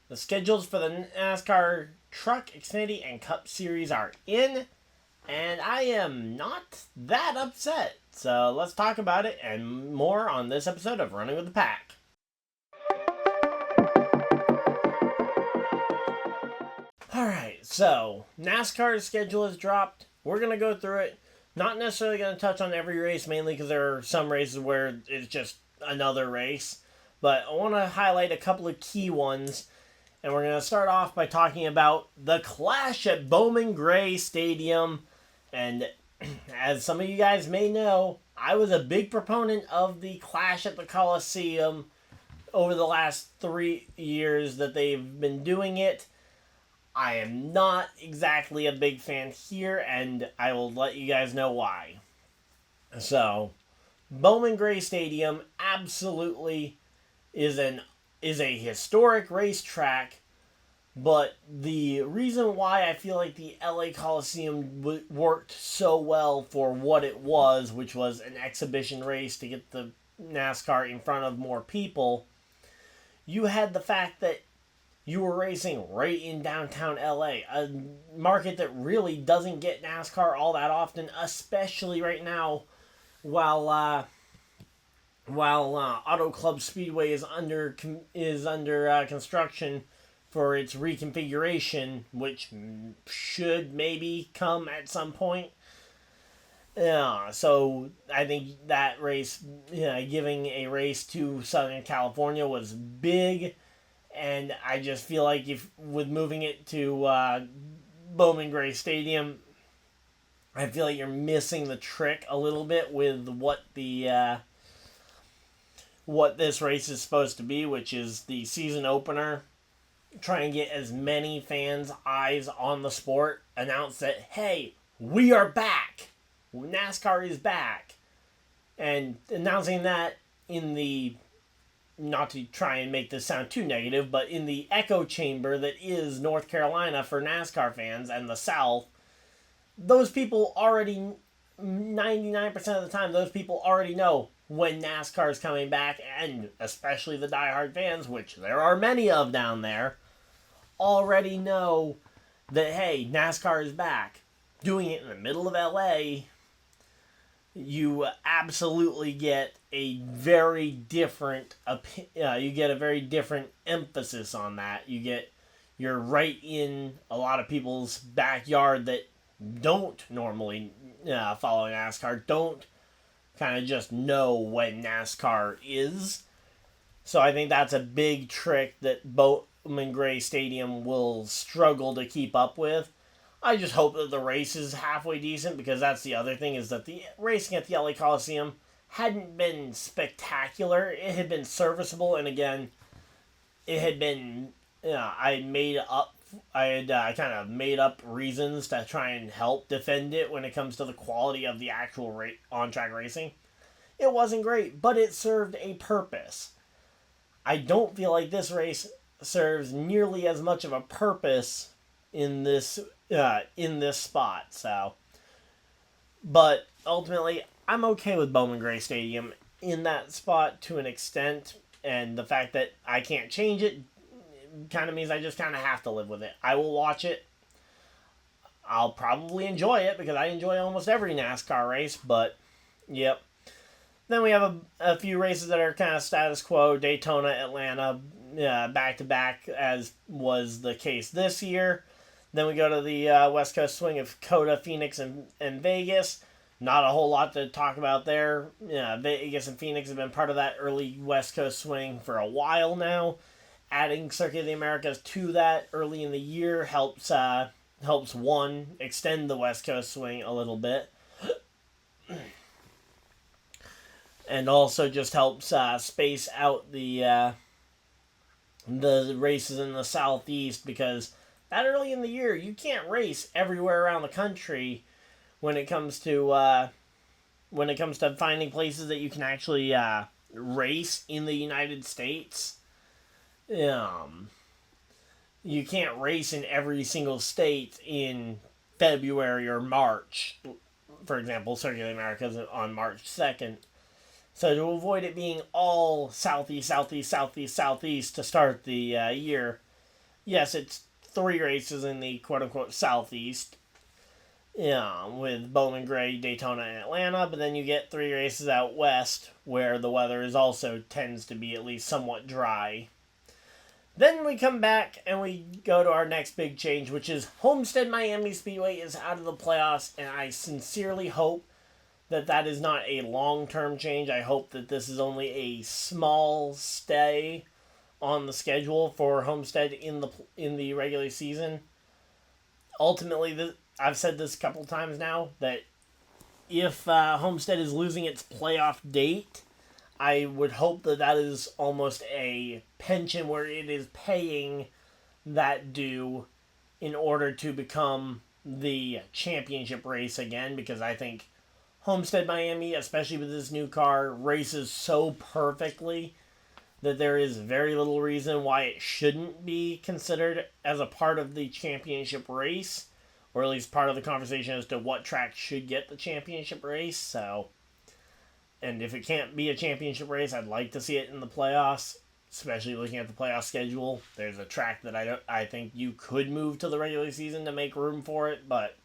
The schedules for the NASCAR Truck, Xfinity, and Cup Series are in, and I am not that upset. So let's talk about it and more on this episode of Running with the Pack. Alright, so NASCAR's schedule has dropped. We're going to go through it. Not necessarily going to touch on every race, mainly because there are some races where it's just another race. But I want to highlight a couple of key ones. And we're going to start off by talking about the clash at Bowman Gray Stadium. And as some of you guys may know, I was a big proponent of the clash at the Coliseum over the last 3 years that they've been doing it. I am not exactly a big fan here, and I will let you guys know why. So, Bowman Gray Stadium absolutely is a historic racetrack, but the reason why I feel like the LA Coliseum worked so well for what it was, which was an exhibition race to get the NASCAR in front of more people, you had the fact that you were racing right in downtown LA, a market that really doesn't get NASCAR all that often, especially right now while Auto Club Speedway is under construction for its reconfiguration, which should maybe come at some point. So I think that race, giving a race to Southern California was big. And I just feel like with moving it to Bowman Gray Stadium, I feel like you're missing the trick a little bit with what this race is supposed to be, which is the season opener. Try and get as many fans' eyes on the sport. Announce that, hey, we are back. NASCAR is back. And announcing that in the, not to try and make this sound too negative, but in the echo chamber that is North Carolina for NASCAR fans and the South, those people already, 99% of the time, those people already know when NASCAR is coming back, and especially the diehard fans, which there are many of down there, already know that, hey, NASCAR is back. Doing it in the middle of LA, you absolutely get a very different emphasis on that. You're right in a lot of people's backyard that don't normally follow NASCAR, don't kind of just know when NASCAR is. So I think that's a big trick that Bowman Gray Stadium will struggle to keep up with. I just hope that the race is halfway decent, because that's the other thing, is that the racing at the LA Coliseum hadn't been spectacular. It had been serviceable, and again, it had been, I had kind of made up reasons to try and help defend it when it comes to the quality of the actual on-track racing. It wasn't great, but it served a purpose. I don't feel like this race serves nearly as much of a purpose in this spot. So, but ultimately, I'm okay with Bowman Gray Stadium in that spot to an extent, and the fact that I can't change it kind of means I just kind of have to live with it. I will watch it. I'll probably enjoy it, because I enjoy almost every NASCAR race, but yep. Then we have a few races that are kind of status quo. Daytona, Atlanta, back-to-back, as was the case this year. Then we go to the West Coast swing of COTA, Phoenix, and Vegas. Not a whole lot to talk about there. Vegas and Phoenix have been part of that early West Coast swing for a while now. Adding Circuit of the Americas to that early in the year helps extend the West Coast swing a little bit. And also just helps space out the races in the Southeast, because that early in the year, you can't race everywhere around the country when it comes to finding places that you can actually race in the United States. You can't race in every single state in February or March. For example, Circuit of the Americas on March 2nd. So to avoid it being all southeast to start the year, yes, it's 3 races in the quote-unquote Southeast, with Bowman Gray, Daytona, and Atlanta, but then you get 3 races out west where the weather is also tends to be at least somewhat dry. Then we come back and we go to our next big change, which is Homestead Miami Speedway is out of the playoffs, and I sincerely hope that that is not a long-term change. I hope that this is only a small stay on the schedule for Homestead in the regular season. Ultimately, I've said this a couple times now, that if Homestead is losing its playoff date, I would hope that that is almost a pension where it is paying that due in order to become the championship race again, because I think Homestead Miami, especially with this new car, races so perfectly that there is very little reason why it shouldn't be considered as a part of the championship race, or at least part of the conversation as to what track should get the championship race. So, and if it can't be a championship race, I'd like to see it in the playoffs, especially looking at the playoff schedule. There's a track that I think you could move to the regular season to make room for it, but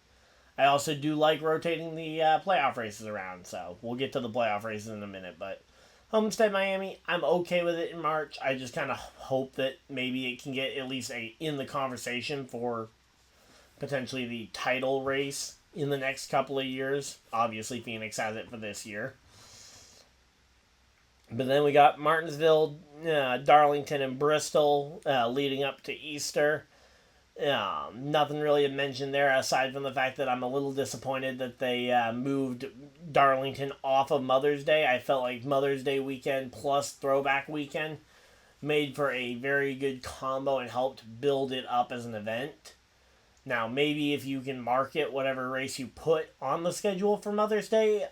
I also do like rotating the playoff races around, so we'll get to the playoff races in a minute. But Homestead Miami, I'm okay with it in March. I just kind of hope that maybe it can get at least in the conversation for potentially the title race in the next couple of years. Obviously, Phoenix has it for this year. But then we got Martinsville, Darlington, and Bristol leading up to Easter. Nothing really to mention there aside from the fact that I'm a little disappointed that they moved Darlington off of Mother's Day. I felt like Mother's Day weekend plus Throwback weekend made for a very good combo and helped build it up as an event. Now, maybe if you can market whatever race you put on the schedule for Mother's Day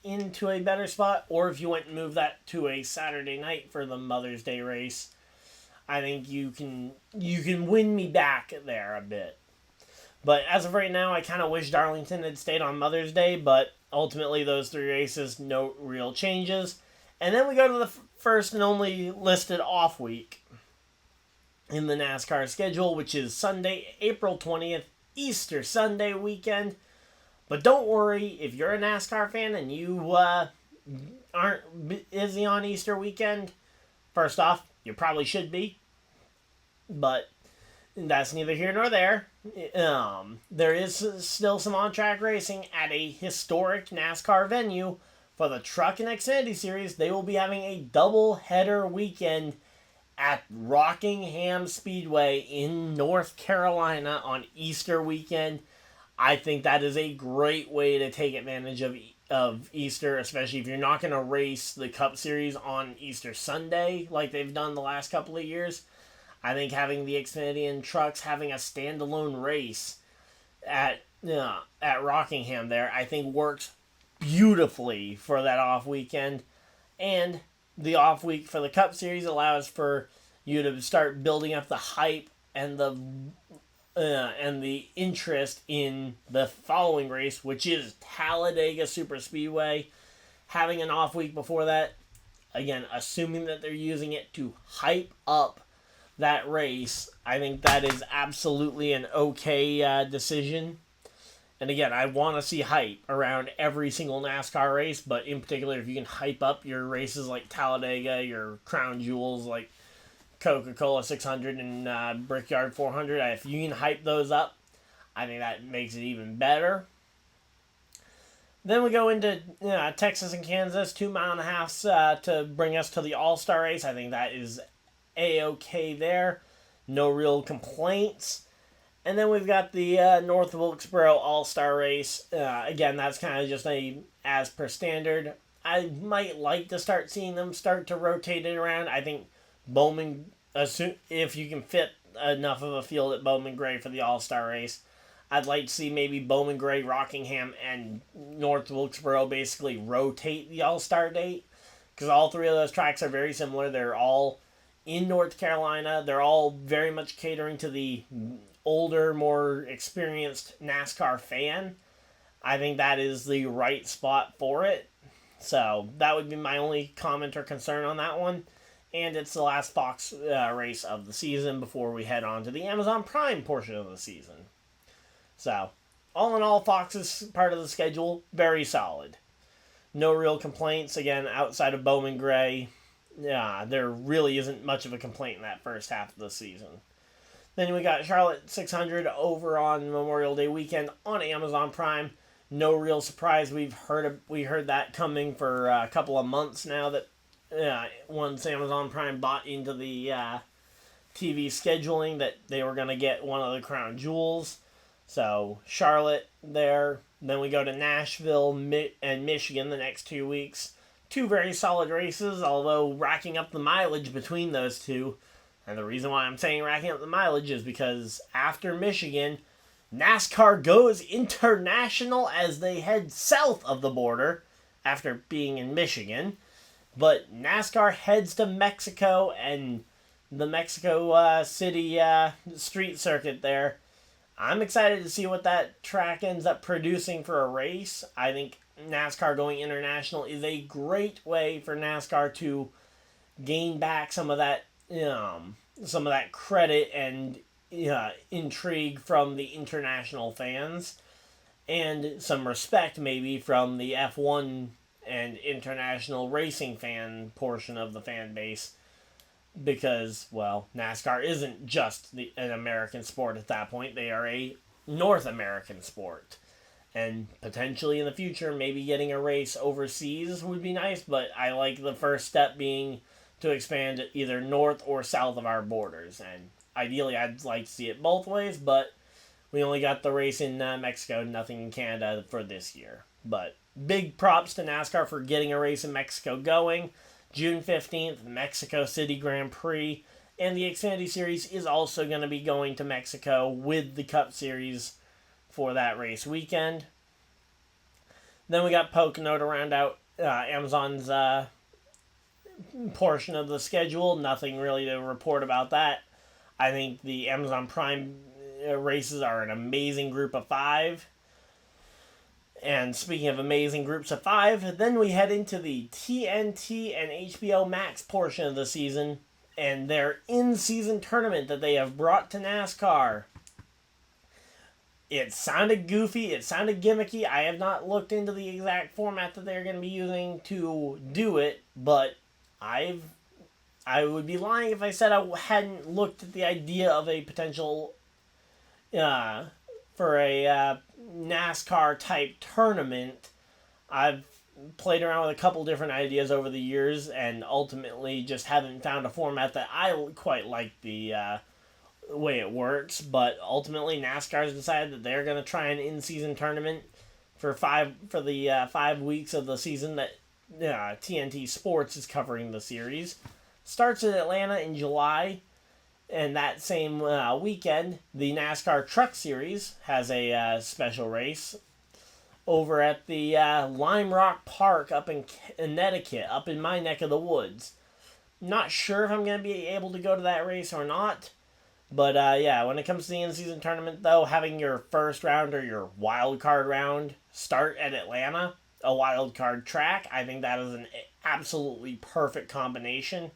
into a better spot, or if you went and moved that to a Saturday night for the Mother's Day race, I think you can win me back there a bit. But as of right now, I kind of wish Darlington had stayed on Mother's Day, but ultimately those 3 races, no real changes. And then we go to the first and only listed off week in the NASCAR schedule, which is Sunday, April 20th, Easter Sunday weekend. But don't worry, if you're a NASCAR fan and you aren't busy on Easter weekend, first off, you probably should be. But that's neither here nor there. There is still some on-track racing at a historic NASCAR venue for the Truck and Xfinity Series. They will be having a double-header weekend at Rockingham Speedway in North Carolina on Easter weekend. I think that is a great way to take advantage of Easter, especially if you're not going to race the Cup Series on Easter Sunday like they've done the last couple of years. I think having the Xfinity and trucks having a standalone race at Rockingham there, I think works beautifully for that off weekend. And the off week for the Cup Series allows for you to start building up the hype and the interest in the following race, which is Talladega Superspeedway. Having an off week before that, again, assuming that they're using it to hype up that race, I think that is absolutely an okay decision. And again, I want to see hype around every single NASCAR race, but in particular, if you can hype up your races like Talladega, your crown jewels like Coca-Cola 600 and Brickyard 400, if you can hype those up, I think that makes it even better. Then we go into Texas and Kansas, 2.5 miles to bring us to the All-Star race. I think that is A-okay there. No real complaints. And then we've got the North Wilkesboro All-Star race. Again, that's kind of just as per standard. I might like to start seeing them start to rotate it around. I think Bowman, if you can fit enough of a field at Bowman Gray for the All-Star race, I'd like to see maybe Bowman Gray, Rockingham, and North Wilkesboro basically rotate the All-Star date, because all 3 of those tracks are very similar. They're all in North Carolina. They're all very much catering to the older, more experienced NASCAR fan. I think that is the right spot for it. So that would be my only comment or concern on that one. and it's the last Fox race of the season before we head on to the Amazon Prime portion of the season. So, all in all, Fox's part of the schedule, very solid. No real complaints, again, outside of Bowman Gray. Yeah, there really isn't much of a complaint in that first half of the season. Then we got Charlotte 600 over on Memorial Day weekend on Amazon Prime. No real surprise. We heard that coming for a couple of months now, that once Amazon Prime bought into the TV scheduling, that they were going to get one of the crown jewels. So Charlotte there. Then we go to Nashville and Michigan the next 2 weeks. Two very solid races, although racking up the mileage between those two. And the reason why I'm saying racking up the mileage is because after Michigan, NASCAR goes international as they head south of the border after being in Michigan. But NASCAR heads to Mexico and the Mexico City street circuit there. I'm excited to see what that track ends up producing for a race. I think NASCAR going international is a great way for NASCAR to gain back some of that credit and intrigue from the international fans, and some respect maybe from the F1 and international racing fan portion of the fan base, because, well, NASCAR isn't just an American sport at that point. They are a North American sport. And potentially in the future, maybe getting a race overseas would be nice, but I like the first step being to expand either north or south of our borders. And ideally, I'd like to see it both ways, but we only got the race in Mexico, nothing in Canada for this year. But big props to NASCAR for getting a race in Mexico going. June 15th, Mexico City Grand Prix, and the Xfinity Series is also going to be going to Mexico with the Cup Series for that race weekend. Then we got Pocono to round out Amazon's portion of the schedule. Nothing really to report about that. I think the Amazon Prime races are an amazing group of 5. And speaking of amazing groups of 5, then we head into the TNT and HBO Max portion of the season and their in-season tournament that they have brought to NASCAR. It sounded goofy, it sounded gimmicky. I have not looked into the exact format that they're going to be using to do it, but I would be lying if I said I hadn't looked at the idea of a potential for a NASCAR type tournament. I've played around with a couple different ideas over the years and ultimately just haven't found a format that I quite like the way it works. But ultimately NASCAR has decided that they're going to try an in-season tournament for the 5 weeks of the season that TNT Sports is covering the series. Starts in Atlanta in July. And that same weekend, the NASCAR Truck Series has a special race over at the Lime Rock Park up in Connecticut, up in my neck of the woods. Not sure if I'm going to be able to go to that race or not. But when it comes to the in-season tournament, though, having your first round or your wild card round start at Atlanta, a wild card track, I think that is an absolutely perfect combination.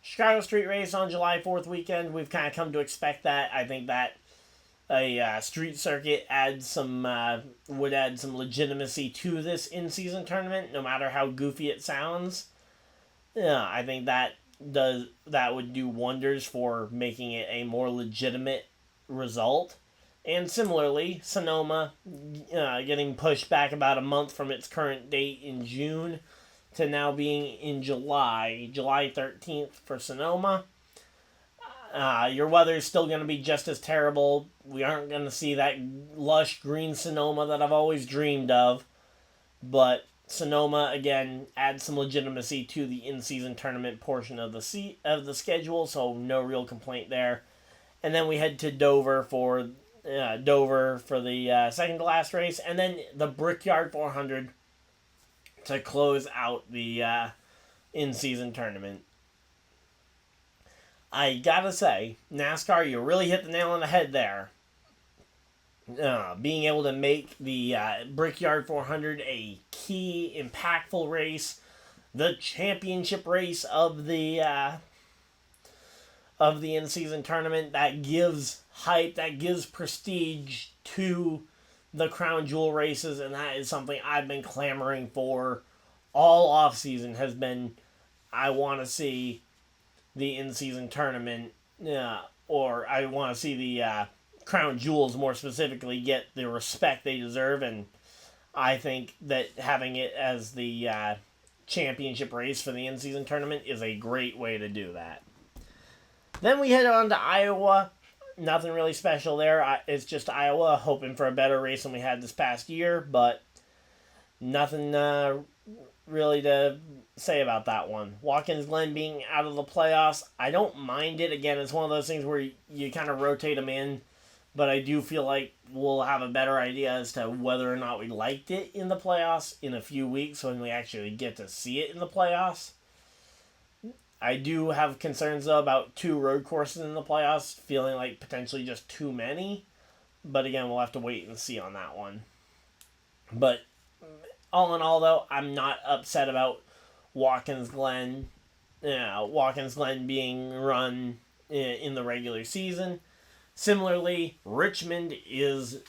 Chicago Street Race on July 4th weekend, we've kind of come to expect that. I think that a street circuit would add some legitimacy to this in-season tournament, no matter how goofy it sounds. I think that would do wonders for making it a more legitimate result. And similarly, Sonoma getting pushed back about a month from its current date in June to now being in July 13th for Sonoma. Your weather is still going to be just as terrible. We aren't going to see that lush green Sonoma that I've always dreamed of. But Sonoma, again, adds some legitimacy to the in-season tournament portion of the schedule, so no real complaint there. And then we head to Dover for the second to last race, and then the Brickyard 400 to close out the in-season tournament. I gotta say, NASCAR, you really hit the nail on the head there. Being able to make the Brickyard 400 a key, impactful race the championship race of the in-season tournament. That gives hype, that gives prestige to the crown jewel races, and that is something I've been clamoring for all off-season. Has been, I want to see the in-season tournament, or I want to see the crown jewels more specifically get the respect they deserve, and I think that having it as the championship race for the in-season tournament is a great way to do that. Then we head on to Iowa. Nothing really special there. It's just Iowa, hoping for a better race than we had this past year, but nothing really to say about that one. Watkins Glen being out of the playoffs, I don't mind it. Again, it's one of those things where you kind of rotate them in, but I do feel like we'll have a better idea as to whether or not we liked it in the playoffs in a few weeks when we actually get to see it in the playoffs. I do have concerns, though, about 2 road courses in the playoffs, feeling like potentially just too many. But again, we'll have to wait and see on that one. But all in all, though, I'm not upset about Watkins Glen being run in the regular season. Similarly, Richmond is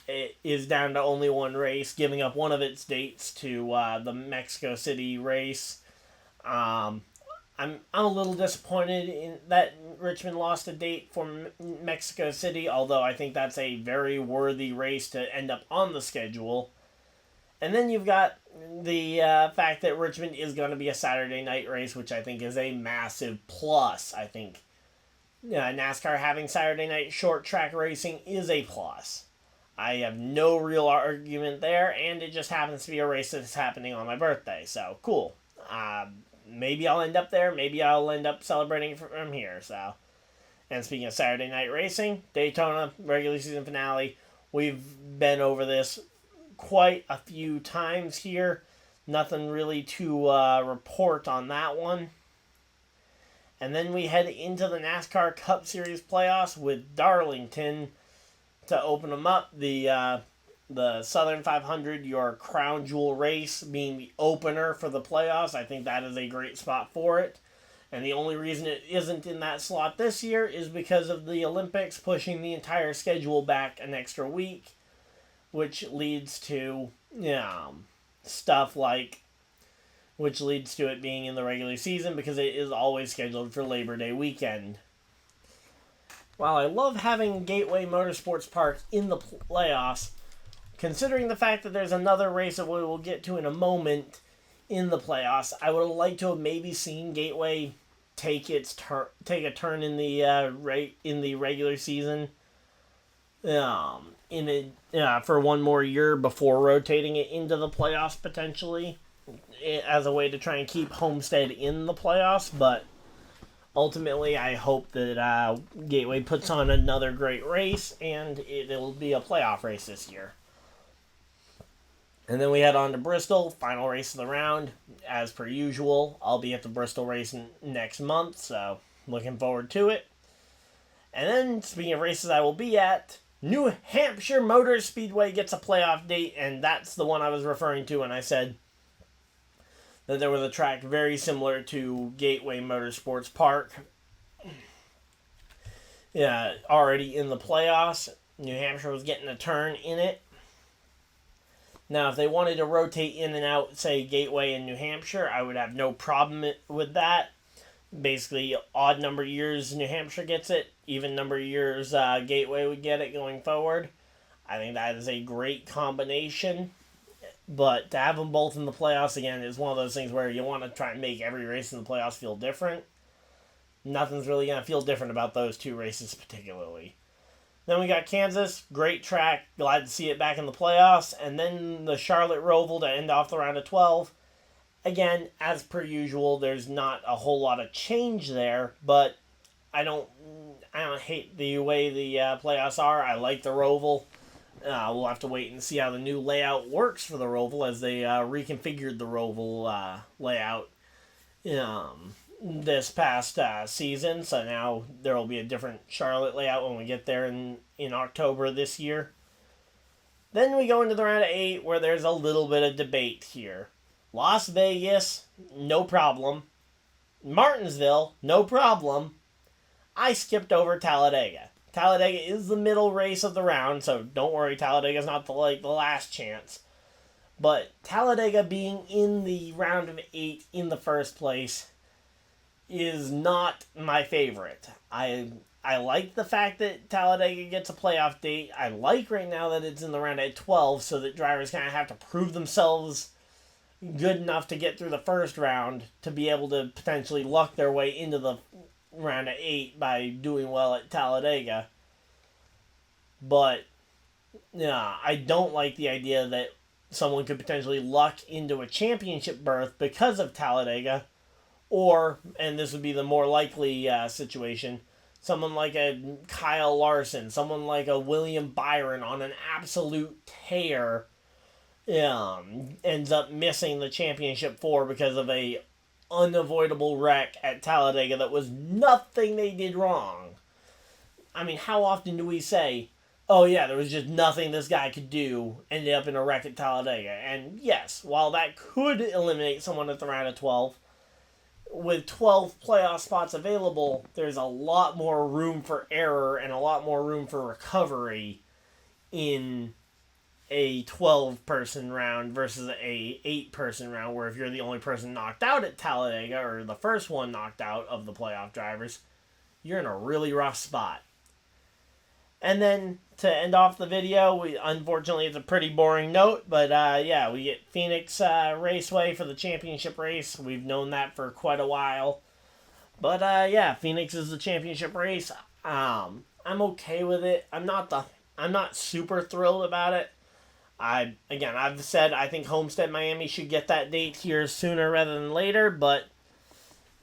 down to only 1 race, giving up one of its dates to the Mexico City race. I'm a little disappointed in that Richmond lost a date for Mexico City, although I think that's a very worthy race to end up on the schedule. And then you've got the fact that Richmond is going to be a Saturday night race, which I think is a massive plus. I think NASCAR having Saturday night short track racing is a plus. I have no real argument there, and it just happens to be a race that's happening on my birthday, so cool. Maybe I'll end up there, maybe I'll end up celebrating from here, so. And speaking of Saturday night racing, Daytona, regular season finale, we've been over this quite a few times here. Nothing really to report on that one. And then we head into the NASCAR Cup Series playoffs with Darlington to open them up. The Southern 500, your crown jewel race, being the opener for the playoffs. I think that is a great spot for it. And the only reason it isn't in that slot this year is because of the Olympics pushing the entire schedule back an extra week, which leads to which leads to it being in the regular season because it is always scheduled for Labor Day weekend. While I love having Gateway Motorsports Park in the playoffs, considering the fact that there's another race that we will get to in a moment in the playoffs, I would have liked to have maybe seen Gateway take a turn in the regular season, for one more year before rotating it into the playoffs potentially, as a way to try and keep Homestead in the playoffs. But ultimately, I hope that Gateway puts on another great race and it'll be a playoff race this year. And then we head on to Bristol, final race of the round. As per usual, I'll be at the Bristol race next month, so looking forward to it. And then, speaking of races I will be at, New Hampshire Motor Speedway gets a playoff date, and that's the one I was referring to when I said that there was a track very similar to Gateway Motorsports Park. Yeah, already in the playoffs. New Hampshire was getting a turn in it. Now, if they wanted to rotate in and out, say, Gateway and New Hampshire, I would have no problem with that. Basically, odd number of years New Hampshire gets it, even number of years Gateway would get it going forward. I think that is a great combination. But to have them both in the playoffs, again, is one of those things where you want to try and make every race in the playoffs feel different. Nothing's really going to feel different about those 2 races particularly. Then we got Kansas, great track, glad to see it back in the playoffs. And then the Charlotte Roval to end off the round of 12. Again, as per usual, there's not a whole lot of change there, but I don't hate the way the playoffs are. I like the Roval. We'll have to wait and see how the new layout works for the Roval as they reconfigured the Roval layout this past season. So now there will be a different Charlotte layout when we get there in October this year. Then we go into the round of 8 where there's a little bit of debate here. Las Vegas, no problem. Martinsville, no problem. I skipped over Talladega. Talladega is the middle race of the round, so don't worry, Talladega's not the last chance. But Talladega being in the round of 8 in the first place is not my favorite. I like the fact that Talladega gets a playoff date. I like right now that it's in the round at 12, so that drivers kind of have to prove themselves good enough to get through the first round to be able to potentially luck their way into the round of 8 by doing well at Talladega. But yeah, I don't like the idea that someone could potentially luck into a championship berth because of Talladega, or, and this would be the more likely situation, someone like a Kyle Larson, someone like a William Byron on an absolute tear ends up missing the championship 4 because of a unavoidable wreck at Talladega that was nothing they did wrong. I mean, how often do we say, oh yeah, there was just nothing this guy could do, ended up in a wreck at Talladega? And yes, while that could eliminate someone at the round of 12, with 12 playoff spots available, there's a lot more room for error and a lot more room for recovery in a 12-person round versus a 8-person round, where if you're the only person knocked out at Talladega, or the first one knocked out of the playoff drivers, you're in a really rough spot. And then, to end off the video, unfortunately it's a pretty boring note, but yeah, we get Phoenix Raceway for the championship race. We've known that for quite a while. But yeah, Phoenix is the championship race. I'm okay with it. I'm not super thrilled about it. I've said I think Homestead Miami should get that date here sooner rather than later, but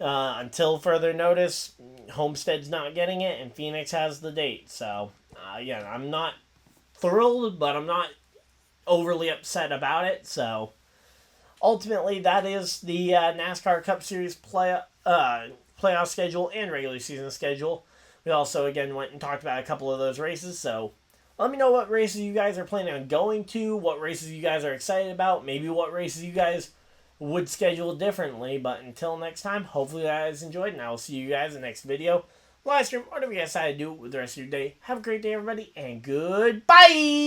until further notice, Homestead's not getting it, and Phoenix has the date. So, again, I'm not thrilled, but I'm not overly upset about it. So, ultimately, that is the NASCAR Cup Series playoff schedule and regular season schedule. We also, again, went and talked about a couple of those races, so let me know what races you guys are planning on going to, what races you guys are excited about, maybe what races you guys would schedule differently. But until next time, hopefully you guys enjoyed, and I will see you guys in the next video, live stream, whatever you guys decide to do with the rest of your day. Have a great day, everybody, and goodbye!